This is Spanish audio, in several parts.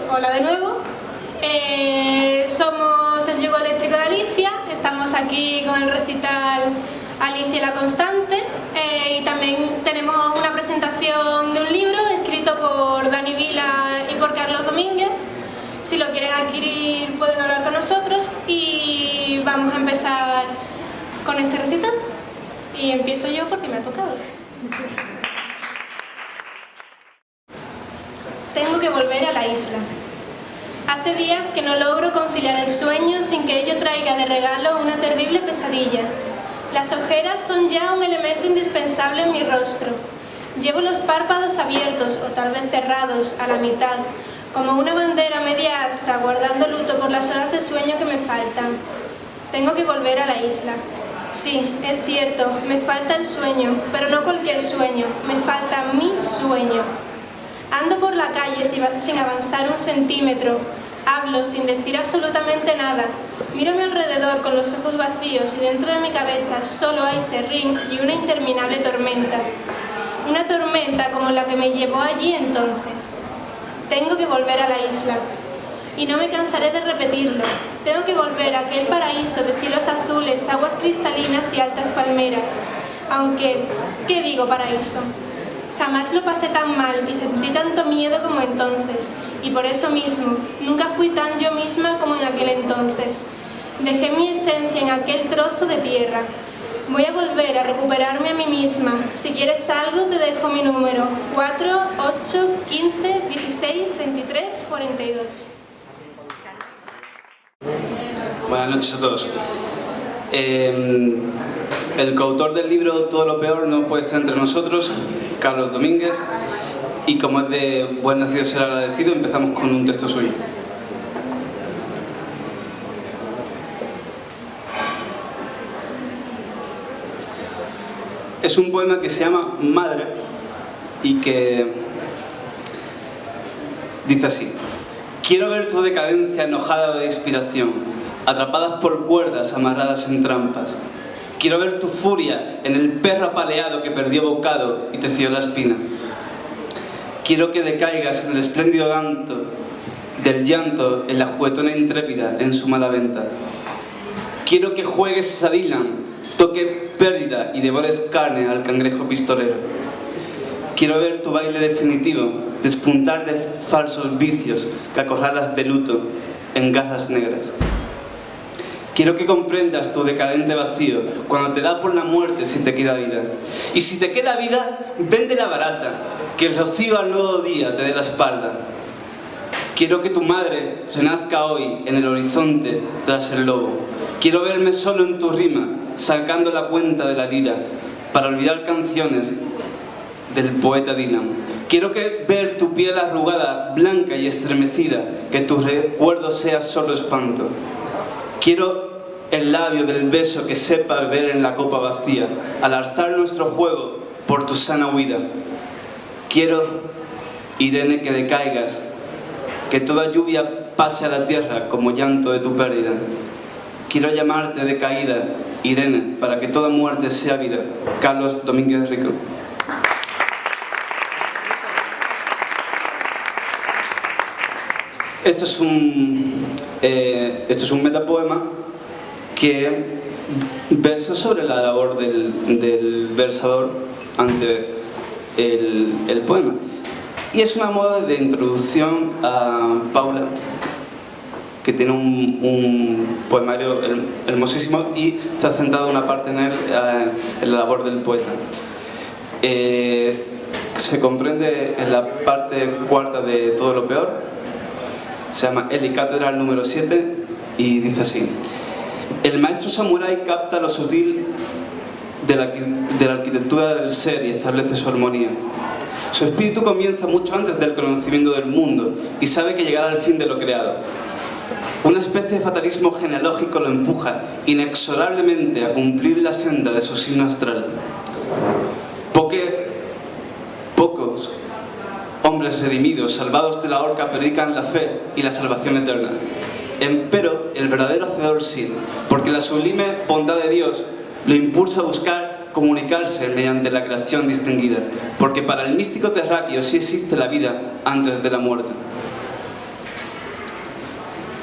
Hola de nuevo. Somos el Yugo Eléctrico de Alicia. Estamos aquí con el recital Alicia y la Constante. Y también tenemos una presentación de un libro escrito por Dani Vila y por Carlos Domínguez. Si lo quieren adquirir pueden hablar con nosotros y vamos a empezar con este recital. Y empiezo yo porque me ha tocado. Tengo que volver a la isla. Hace días que no logro conciliar el sueño sin que ello traiga de regalo una terrible pesadilla. Las ojeras son ya un elemento indispensable en mi rostro. Llevo los párpados abiertos o tal vez cerrados a la mitad, como una bandera media asta, guardando luto por las horas de sueño que me faltan. Tengo que volver a la isla. Sí, es cierto, me falta el sueño, pero no cualquier sueño, me falta mi sueño. Ando por la calle sin avanzar un centímetro, hablo sin decir absolutamente nada, miro a mi alrededor con los ojos vacíos y dentro de mi cabeza solo hay serrín y una interminable tormenta. Una tormenta como la que me llevó allí entonces. Tengo que volver a la isla. Y no me cansaré de repetirlo. Tengo que volver a aquel paraíso de cielos azules, aguas cristalinas y altas palmeras. Aunque, ¿qué digo paraíso? Jamás lo pasé tan mal y sentí tanto miedo como entonces. Y por eso mismo, nunca fui tan yo misma como en aquel entonces. Dejé mi esencia en aquel trozo de tierra. Voy a volver a recuperarme a mí misma. Si quieres algo, te dejo mi número. 4, 8, 15, 16, 23, 42. Buenas noches a todos. El coautor del libro Todo lo peor no puede estar entre nosotros, Carlos Domínguez, y como es de buen nacido ser agradecido, empezamos con un texto suyo. Es un poema que se llama Madre y que dice así: quiero ver tu decadencia enojada de inspiración, atrapadas por cuerdas amarradas en trampas. Quiero ver tu furia en el perro apaleado que perdió bocado y te ció la espina. Quiero que decaigas en el espléndido canto del llanto en la juguetona intrépida en su mala venta. Quiero que juegues a Dylan, toque pérdida y devores carne al cangrejo pistolero. Quiero ver tu baile definitivo, despuntar de falsos vicios que acorralas de luto en garras negras. Quiero que comprendas tu decadente vacío cuando te da por la muerte si te queda vida. Y si te queda vida, véndela barata, que el rocío al nuevo día te dé la espalda. Quiero que tu madre renazca hoy en el horizonte tras el lobo. Quiero verme solo en tu rima, sacando la cuenta de la lira, para olvidar canciones del poeta Dylan. Quiero ver tu piel arrugada, blanca y estremecida, que tu recuerdo sea solo espanto. Quiero el labio del beso que sepa beber en la copa vacía, al alzar nuestro juego por tu sana huida. Quiero, Irene, que decaigas, que toda lluvia pase a la tierra como llanto de tu pérdida. Quiero llamarte decaída, Irene, para que toda muerte sea vida. Carlos Domínguez Rico. Esto es un metapoema que versa sobre la labor del versador ante el poema. Y es una moda de introducción a Paula, que tiene un poemario hermosísimo y está centrado una parte en él, en la labor del poeta. Se comprende en la parte cuarta de Todo lo peor. Se llama Eli Catedral número 7 y dice así: el maestro samurái capta lo sutil de la arquitectura del ser y establece su armonía. Su espíritu comienza mucho antes del conocimiento del mundo y sabe que llegará al fin de lo creado. Una especie de fatalismo genealógico lo empuja inexorablemente a cumplir la senda de su signo astral. Pocos hombres redimidos, salvados de la horca, predican la fe y la salvación eterna. Empero, el verdadero hacedor sí, porque la sublime bondad de Dios lo impulsa a buscar comunicarse mediante la creación distinguida, porque para el místico terráqueo sí existe la vida antes de la muerte.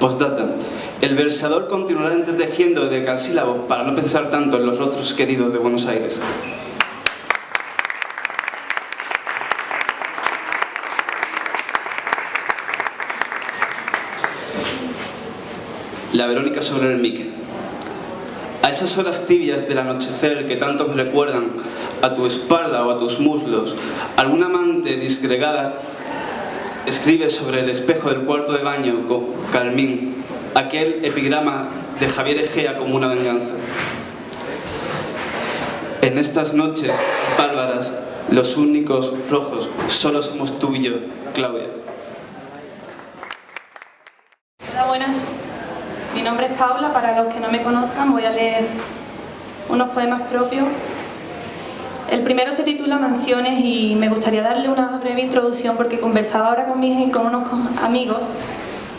Postdata. El versador continuará entretejiendo decasílabos para no pensar tanto en los rostros queridos de Buenos Aires. La Verónica sobre el mic. A esas horas tibias del anochecer que tanto me recuerdan a tu espalda o a tus muslos, alguna amante disgregada escribe sobre el espejo del cuarto de baño con carmín aquel epigrama de Javier Egea como una venganza. En estas noches bárbaras, los únicos rojos solo somos tú y yo, Claudia. Hola, buenas. Mi nombre es Paula. Para los que no me conozcan, voy a leer unos poemas propios. El primero se titula Mansiones y me gustaría darle una breve introducción porque conversaba ahora con unos amigos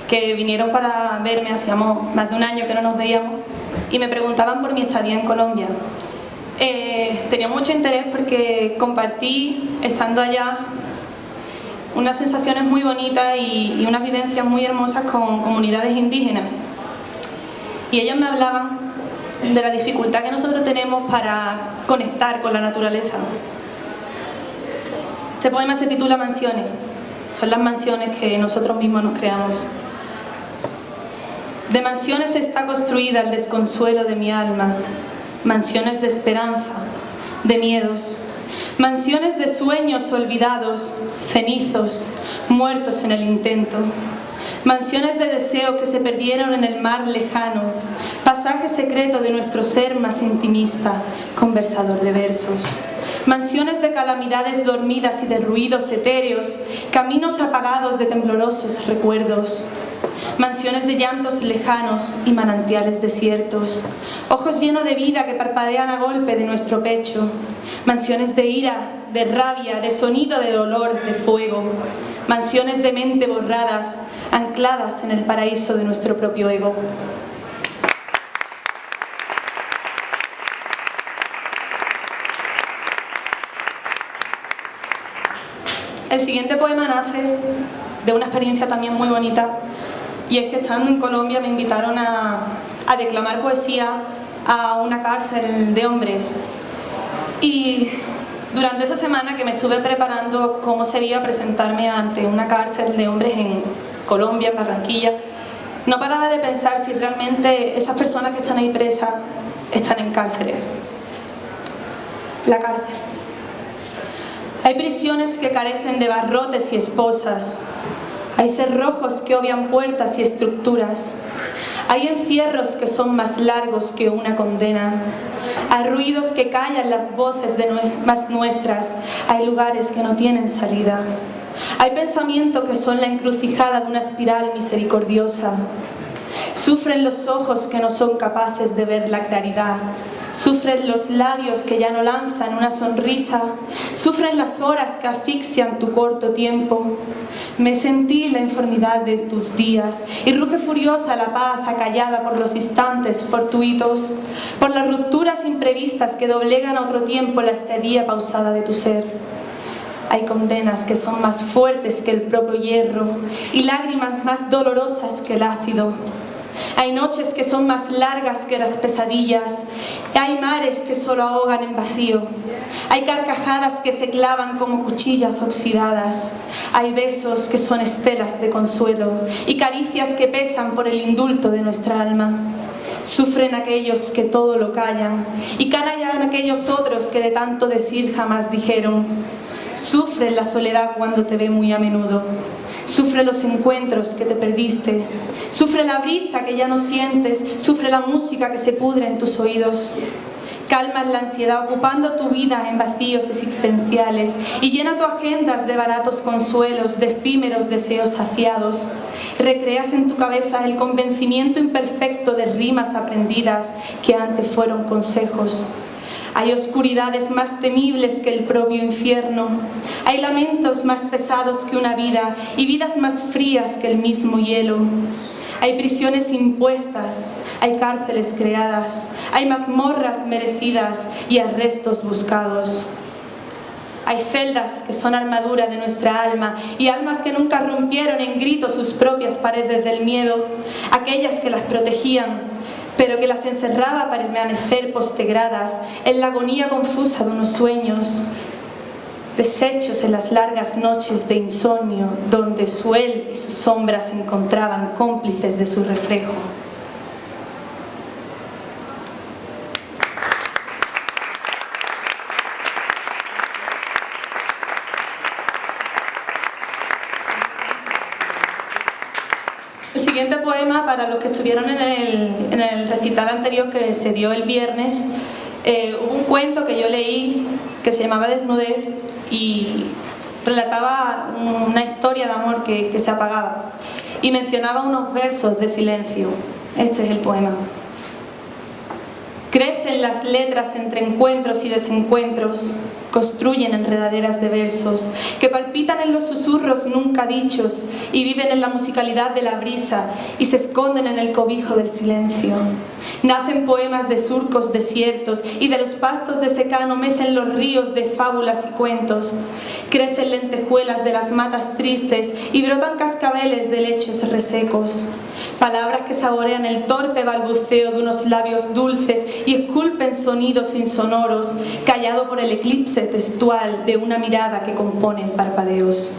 que vinieron para verme, hacíamos más de un año que no nos veíamos, y me preguntaban por mi estadía en Colombia. Tenía mucho interés porque compartí, estando allá, unas sensaciones muy bonitas y unas vivencias muy hermosas con comunidades indígenas. Y ellos me hablaban de la dificultad que nosotros tenemos para conectar con la naturaleza. Este poema se titula Mansiones. Son las mansiones que nosotros mismos nos creamos. De mansiones está construida el desconsuelo de mi alma, mansiones de esperanza, de miedos, mansiones de sueños olvidados, cenizos, muertos en el intento, mansiones de deseo que se perdieron en el mar lejano, pasaje secreto de nuestro ser más intimista, conversador de versos. Mansiones de calamidades dormidas y de ruidos etéreos, caminos apagados de temblorosos recuerdos. Mansiones de llantos lejanos y manantiales desiertos, ojos llenos de vida que parpadean a golpe de nuestro pecho. Mansiones de ira, de rabia, de sonido, de dolor, de fuego. Mansiones de mente borradas, ancladas en el paraíso de nuestro propio ego. El siguiente poema nace de una experiencia también muy bonita, y es que estando en Colombia me invitaron a declamar poesía a una cárcel de hombres. Y durante esa semana que me estuve preparando cómo sería presentarme ante una cárcel de hombres en Colombia, en Barranquilla, no paraba de pensar si realmente esas personas que están ahí presas están en cárceles. La cárcel. Hay prisiones que carecen de barrotes y esposas. Hay cerrojos que obvian puertas y estructuras. Hay encierros que son más largos que una condena. Hay ruidos que callan las voces más nuestras. Hay lugares que no tienen salida. Hay pensamientos que son la encrucijada de una espiral misericordiosa. Sufren los ojos que no son capaces de ver la claridad. Sufren los labios que ya no lanzan una sonrisa. Sufren las horas que asfixian tu corto tiempo. Me sentí la informidad de tus días y ruge furiosa la paz acallada por los instantes fortuitos, por las rupturas imprevistas que doblegan a otro tiempo la estadía pausada de tu ser. Hay condenas que son más fuertes que el propio hierro y lágrimas más dolorosas que el ácido. Hay noches que son más largas que las pesadillas. Hay mares que solo ahogan en vacío. Hay carcajadas que se clavan como cuchillas oxidadas. Hay besos que son estelas de consuelo y caricias que pesan por el indulto de nuestra alma. Sufren aquellos que todo lo callan y callan aquellos otros que de tanto decir jamás dijeron. Sufre la soledad cuando te ve muy a menudo. Sufre los encuentros que te perdiste. Sufre la brisa que ya no sientes. Sufre la música que se pudre en tus oídos. Calmas la ansiedad ocupando tu vida en vacíos existenciales y llena tu agenda de baratos consuelos, de efímeros deseos saciados. Recreas en tu cabeza el convencimiento imperfecto de rimas aprendidas que antes fueron consejos. Hay oscuridades más temibles que el propio infierno. Hay lamentos más pesados que una vida y vidas más frías que el mismo hielo. Hay prisiones impuestas, hay cárceles creadas, hay mazmorras merecidas y arrestos buscados. hay celdas que son armadura de nuestra alma y almas que nunca rompieron en grito sus propias paredes del miedo, aquellas que las protegían, pero que las encerraba para permanecer postegradas en la agonía confusa de unos sueños, deshechos en las largas noches de insomnio, donde su él y sus sombras se encontraban cómplices de su reflejo. El siguiente poema, para los que estuvieron en el recital anterior que se dio el viernes, hubo un cuento que yo leí que se llamaba Desnudez y relataba una historia de amor que se apagaba y mencionaba unos versos de silencio. Este es el poema. Crecen las letras entre encuentros y desencuentros, construyen enredaderas de versos que palpitan en los susurros nunca dichos y viven en la musicalidad de la brisa y se esconden en el cobijo del silencio. Nacen poemas de surcos desiertos y de los pastos de secano mecen los ríos de fábulas y cuentos. Crecen lentejuelas de las matas tristes y brotan cascabeles de lechos resecos. Palabras que saborean el torpe balbuceo de unos labios dulces y esculpen sonidos insonoros, callado por el eclipse textual de una mirada que componen parpadeos.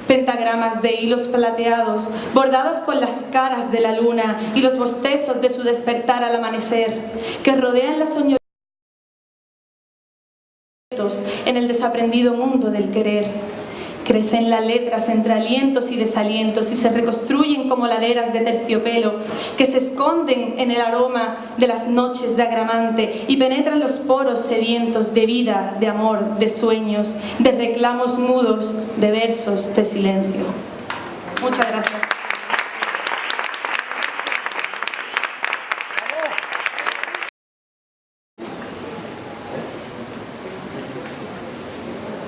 Pentagramas de hilos plateados, bordados con las caras de la luna y los bostezos de su despertar al amanecer, que rodean la soñología en el desaprendido mundo del querer. Crecen las letras entre alientos y desalientos y se reconstruyen como laderas de terciopelo que se esconden en el aroma de las noches de agramante y penetran los poros sedientos de vida, de amor, de sueños, de reclamos mudos, de versos de silencio. Muchas gracias.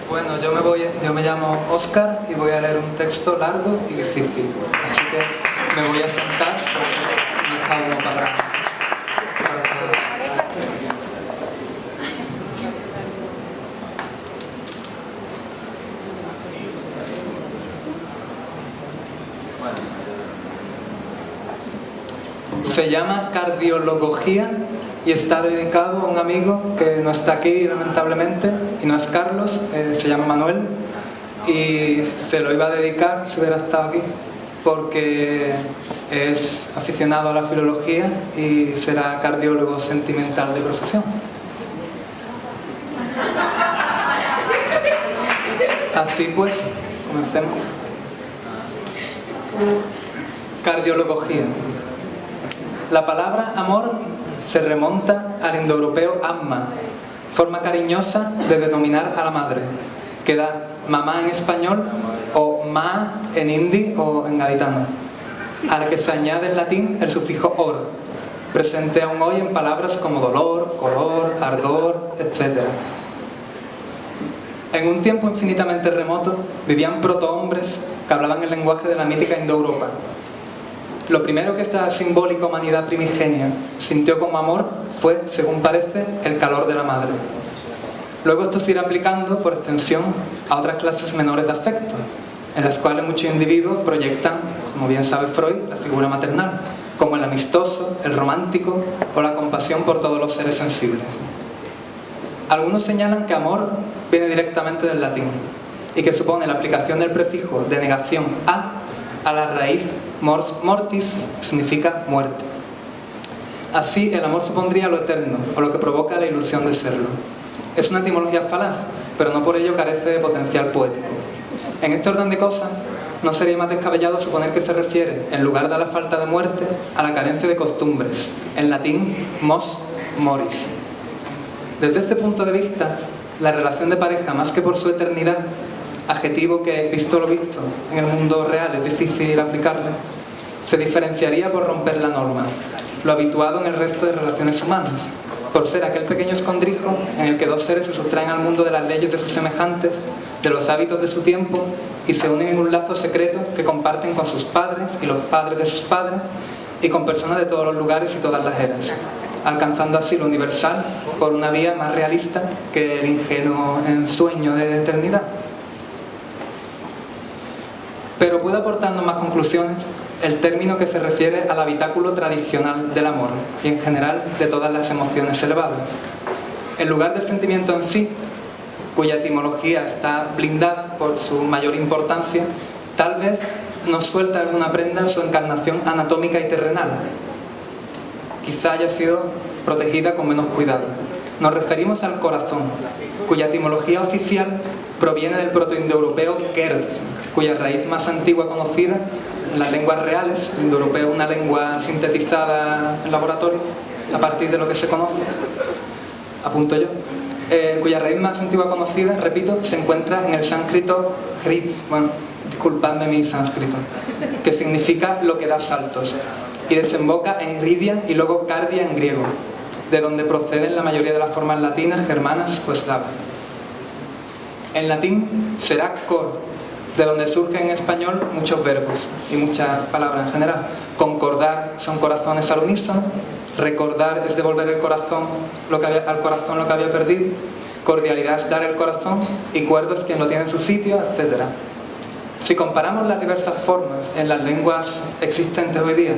Bueno, yo me llamo Óscar y voy a leer un texto largo y difícil, así que me voy a sentar porque no está uno para todos. Se llama Cardiología y está dedicado a un amigo que no está aquí lamentablemente y no es Carlos, se llama Manuel y se lo iba a dedicar si hubiera estado aquí porque es aficionado a la filología y será cardiólogo sentimental de profesión. Así pues, comencemos. Cardiología. La palabra amor se remonta al indoeuropeo amma, forma cariñosa de denominar a la madre, que da mamá en español o ma en hindi o en gaditano, a la que se añade en latín el sufijo or, presente aún hoy en palabras como dolor, color, ardor, etc. En un tiempo infinitamente remoto vivían protohombres que hablaban el lenguaje de la mítica Indoeuropa. Lo primero que esta simbólica humanidad primigenia sintió como amor fue, según parece, el calor de la madre. Luego esto se irá aplicando, por extensión, a otras clases menores de afecto, en las cuales muchos individuos proyectan, como bien sabe Freud, la figura maternal, como el amistoso, el romántico o la compasión por todos los seres sensibles. Algunos señalan que amor viene directamente del latín y que supone la aplicación del prefijo de negación a la raíz mors mortis, significa muerte. Así, el amor supondría lo eterno, o lo que provoca la ilusión de serlo. Es una etimología falaz, pero no por ello carece de potencial poético. En este orden de cosas, no sería más descabellado suponer que se refiere, en lugar de a la falta de muerte, a la carencia de costumbres, en latín, mos moris. Desde este punto de vista, la relación de pareja, más que por su eternidad, adjetivo que, visto lo visto, en el mundo real es difícil aplicarle, se diferenciaría por romper la norma, lo habituado en el resto de relaciones humanas, por ser aquel pequeño escondrijo en el que dos seres se sustraen al mundo de las leyes de sus semejantes, de los hábitos de su tiempo, y se unen en un lazo secreto que comparten con sus padres y los padres de sus padres, y con personas de todos los lugares y todas las eras. alcanzando así lo universal por una vía más realista que el ingenuo ensueño de eternidad. Pero puede aportarnos más conclusiones el término que se refiere al habitáculo tradicional del amor y en general de todas las emociones elevadas. En lugar del sentimiento en sí, cuya etimología está blindada por su mayor importancia, tal vez nos suelta alguna prenda su encarnación anatómica y terrenal. Quizá haya sido protegida con menos cuidado. Nos referimos al corazón, cuya etimología oficial proviene del protoindoeuropeo kerz, cuya raíz más antigua conocida en las lenguas reales, el indoeuropeo es una lengua sintetizada en laboratorio a partir de lo que se conoce, apunto yo, cuya raíz más antigua conocida, repito, se encuentra en el sánscrito hrid, bueno, disculpadme mi sánscrito, que significa lo que da saltos, y desemboca en ridia y luego cardia en griego, de donde proceden la mayoría de las formas latinas, germanas o eslavas. En latín será cor, de donde surgen en español muchos verbos y muchas palabras en general. Concordar son corazones al unísono, recordar es devolver al corazón lo que había perdido, cordialidad es dar el corazón y cuerdo es quien lo tiene en su sitio, etc. Si comparamos las diversas formas en las lenguas existentes hoy día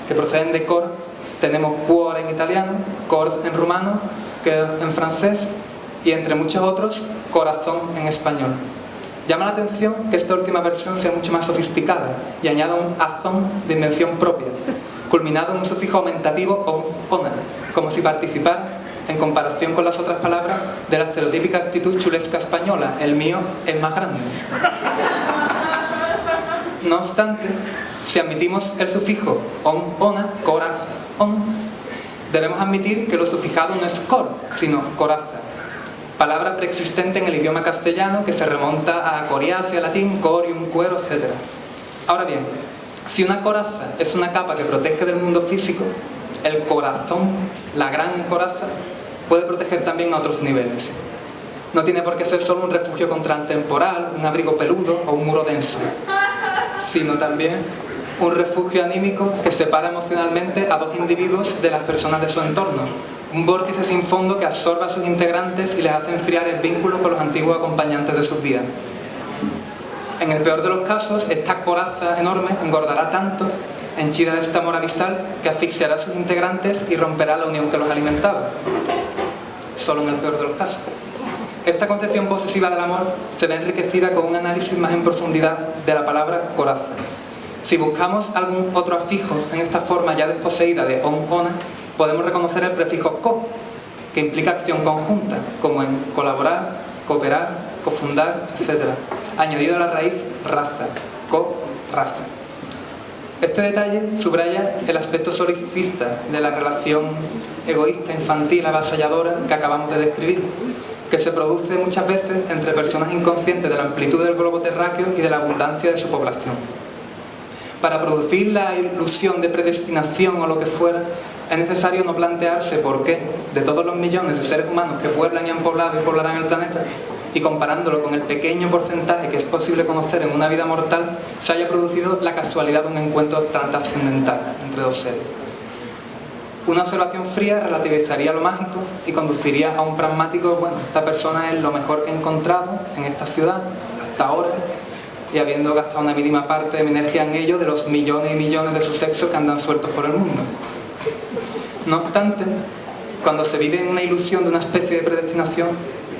que proceden de cor, tenemos cuore en italiano, cor en rumano, que en francés y entre muchos otros, corazón en español. Llama la atención que esta última versión sea mucho más sofisticada y añada un azón de invención propia, culminado en un sufijo aumentativo ona, como si participara, en comparación con las otras palabras, de la estereotípica actitud chulesca española: el mío es más grande. No obstante, si admitimos el sufijo ona, corazón, debemos admitir que lo sufijado no es cor, sino coraza, palabra preexistente en el idioma castellano que se remonta a coriacia, latín, corium, cuero, etc. Ahora bien, si una coraza es una capa que protege del mundo físico, el corazón, la gran coraza, puede proteger también a otros niveles. No tiene por qué ser solo un refugio contra el temporal, un abrigo peludo o un muro denso, sino también un refugio anímico que separa emocionalmente a dos individuos de las personas de su entorno, un vórtice sin fondo que absorba a sus integrantes y les hace enfriar el vínculo con los antiguos acompañantes de sus vidas. En el peor de los casos, esta coraza enorme engordará tanto, henchida de este amor abisal, que asfixiará a sus integrantes y romperá la unión que los alimentaba. Solo en el peor de los casos. Esta concepción posesiva del amor se ve enriquecida con un análisis más en profundidad de la palabra coraza. Si buscamos algún otro afijo en esta forma ya desposeída de ona, podemos reconocer el prefijo co, que implica acción conjunta, como en colaborar, cooperar, cofundar, etc., añadido a la raíz raza, co-raza. Este detalle subraya el aspecto solicista de la relación egoísta, infantil, avasalladora que acabamos de describir, que se produce muchas veces entre personas inconscientes de la amplitud del globo terráqueo y de la abundancia de su población. Para producir la ilusión de predestinación o lo que fuera, es necesario no plantearse por qué, de todos los millones de seres humanos que pueblan y han poblado y poblarán el planeta, y comparándolo con el pequeño porcentaje que es posible conocer en una vida mortal, se haya producido la casualidad de un encuentro tan trascendental entre dos seres. Una observación fría relativizaría lo mágico y conduciría a un pragmático: bueno, esta persona es lo mejor que he encontrado en esta ciudad hasta ahora, y habiendo gastado una mínima parte de mi energía en ello, de los millones y millones de su sexo que andan sueltos por el mundo. No obstante, cuando se vive en una ilusión de una especie de predestinación,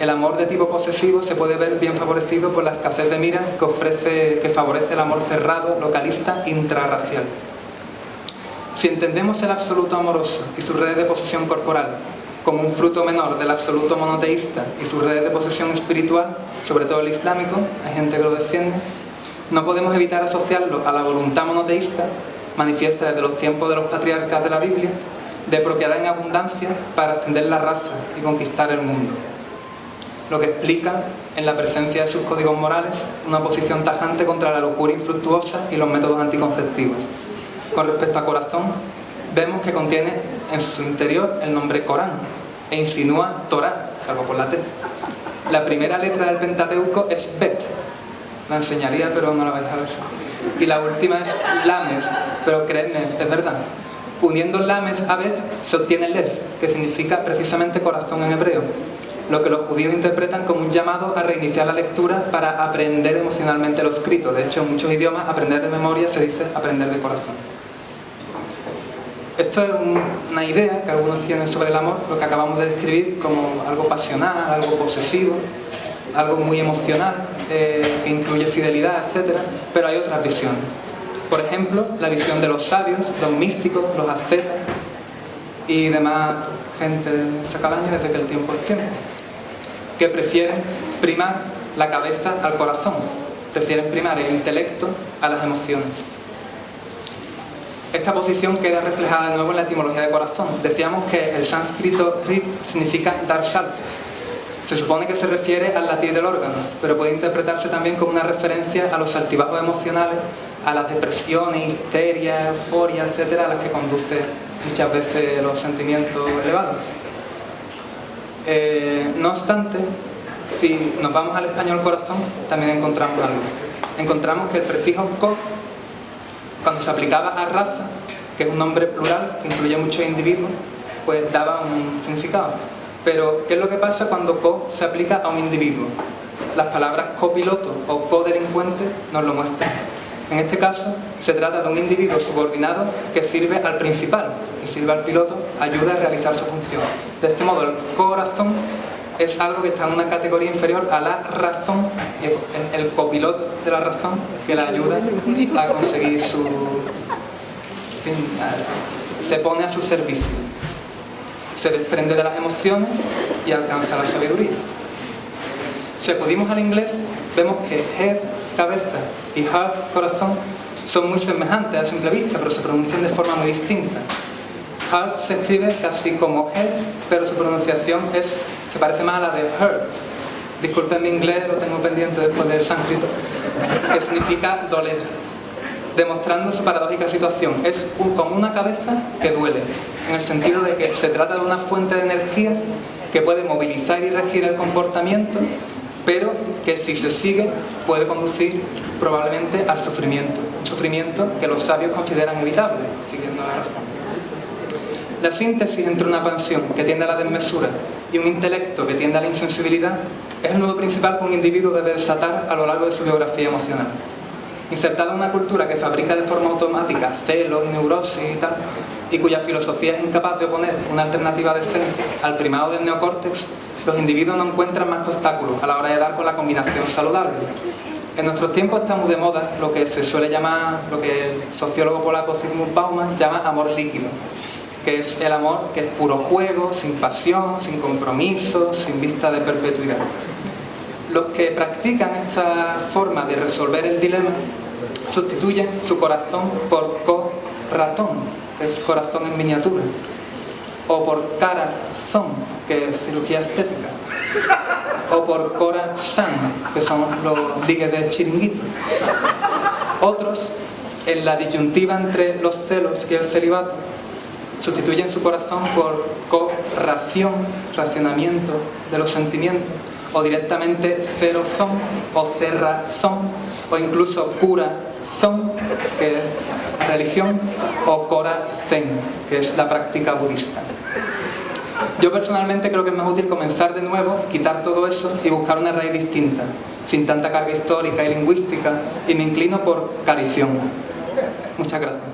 el amor de tipo posesivo se puede ver bien favorecido por la escasez de mira que favorece el amor cerrado, localista, intrarracial. Si entendemos el absoluto amoroso y sus redes de posesión corporal como un fruto menor del absoluto monoteísta y sus redes de posesión espiritual, sobre todo el islámico, hay gente que lo defiende, no podemos evitar asociarlo a la voluntad monoteísta, manifiesta desde los tiempos de los patriarcas de la Biblia, de procrear en abundancia para extender la raza y conquistar el mundo. Lo que explica, en la presencia de sus códigos morales, una oposición tajante contra la lujuria infructuosa y los métodos anticonceptivos. Con respecto a corazón, vemos que contiene en su interior el nombre Corán e insinúa Torah, salvo por la T. La primera letra del Pentateuco es Bet, la enseñaría pero no la vais a ver. Y la última es Lamed, pero creedme, es verdad. Uniendo lamed a bet se obtiene lev, que significa precisamente corazón en hebreo, lo que los judíos interpretan como un llamado a reiniciar la lectura para aprender emocionalmente lo escrito. De hecho, en muchos idiomas, aprender de memoria se dice aprender de corazón. Esto es una idea que algunos tienen sobre el amor, lo que acabamos de describir como algo pasional, algo posesivo, algo muy emocional, que incluye fidelidad, etc. Pero hay otras visiones. Por ejemplo, la visión de los sabios, los místicos, los ascetas y demás gente de esa calaña desde que el tiempo es tiempo, que prefieren primar la cabeza al corazón, prefieren primar el intelecto a las emociones. Esta posición queda reflejada de nuevo en la etimología de corazón. Decíamos que el sánscrito rit significa dar saltos. Se supone que se refiere al latir del órgano, pero puede interpretarse también como una referencia a los altibajos emocionales, a las depresiones, histeria, euforia, etcétera, a las que conduce muchas veces los sentimientos elevados. No obstante, si nos vamos al español corazón, también encontramos algo. Encontramos que el prefijo co, cuando se aplicaba a raza, que es un nombre plural que incluye muchos individuos, pues daba un significado. Pero, ¿qué es lo que pasa cuando co se aplica a un individuo? Las palabras copiloto o codelincuente nos lo muestran. En este caso, se trata de un individuo subordinado que sirve al principal, que sirve al piloto, ayuda a realizar su función. De este modo, el corazón es algo que está en una categoría inferior a la razón, y es el copiloto de la razón que la ayuda a conseguir su... En fin, se pone a su servicio. Se desprende de las emociones y alcanza la sabiduría. Si acudimos al inglés, vemos que head, cabeza, y heart, corazón, son muy semejantes a simple vista, pero se pronuncian de forma muy distinta. Heart se escribe casi como head, pero su pronunciación se parece más a la de heart. Disculpen mi inglés, lo tengo pendiente después del sánscrito, que significa doler, demostrando su paradójica situación. Es como una cabeza que duele, en el sentido de que se trata de una fuente de energía que puede movilizar y regir el comportamiento, pero que si se sigue puede conducir probablemente al sufrimiento, un sufrimiento que los sabios consideran evitable, siguiendo la razón. La síntesis entre una pasión que tiende a la desmesura y un intelecto que tiende a la insensibilidad es el nudo principal que un individuo debe desatar a lo largo de su biografía emocional. Insertado en una cultura que fabrica de forma automática celos y neurosis y tal, y cuya filosofía es incapaz de oponer una alternativa decente al primado del neocórtex, los individuos no encuentran más que obstáculos a la hora de dar con la combinación saludable. En nuestros tiempos está muy de moda lo que se suele llamar, lo que el sociólogo polaco Zygmunt Bauman llama amor líquido, que es el amor que es puro juego, sin pasión, sin compromiso, sin vista de perpetuidad. Los que practican esta forma de resolver el dilema sustituyen su corazón por corazón, que es corazón en miniatura, o por corazón, que es cirugía estética, o por corazón, que son los ligues de chiringuito. Otros, en la disyuntiva entre los celos y el celibato, sustituyen su corazón por co-ración, racionamiento de los sentimientos, o directamente cerozón o cerrazón, o incluso curazón, que es religión, o corazón, que es la práctica budista. Yo personalmente creo que es más útil comenzar de nuevo, quitar todo eso y buscar una raíz distinta, sin tanta carga histórica y lingüística, y me inclino por carición. Muchas gracias.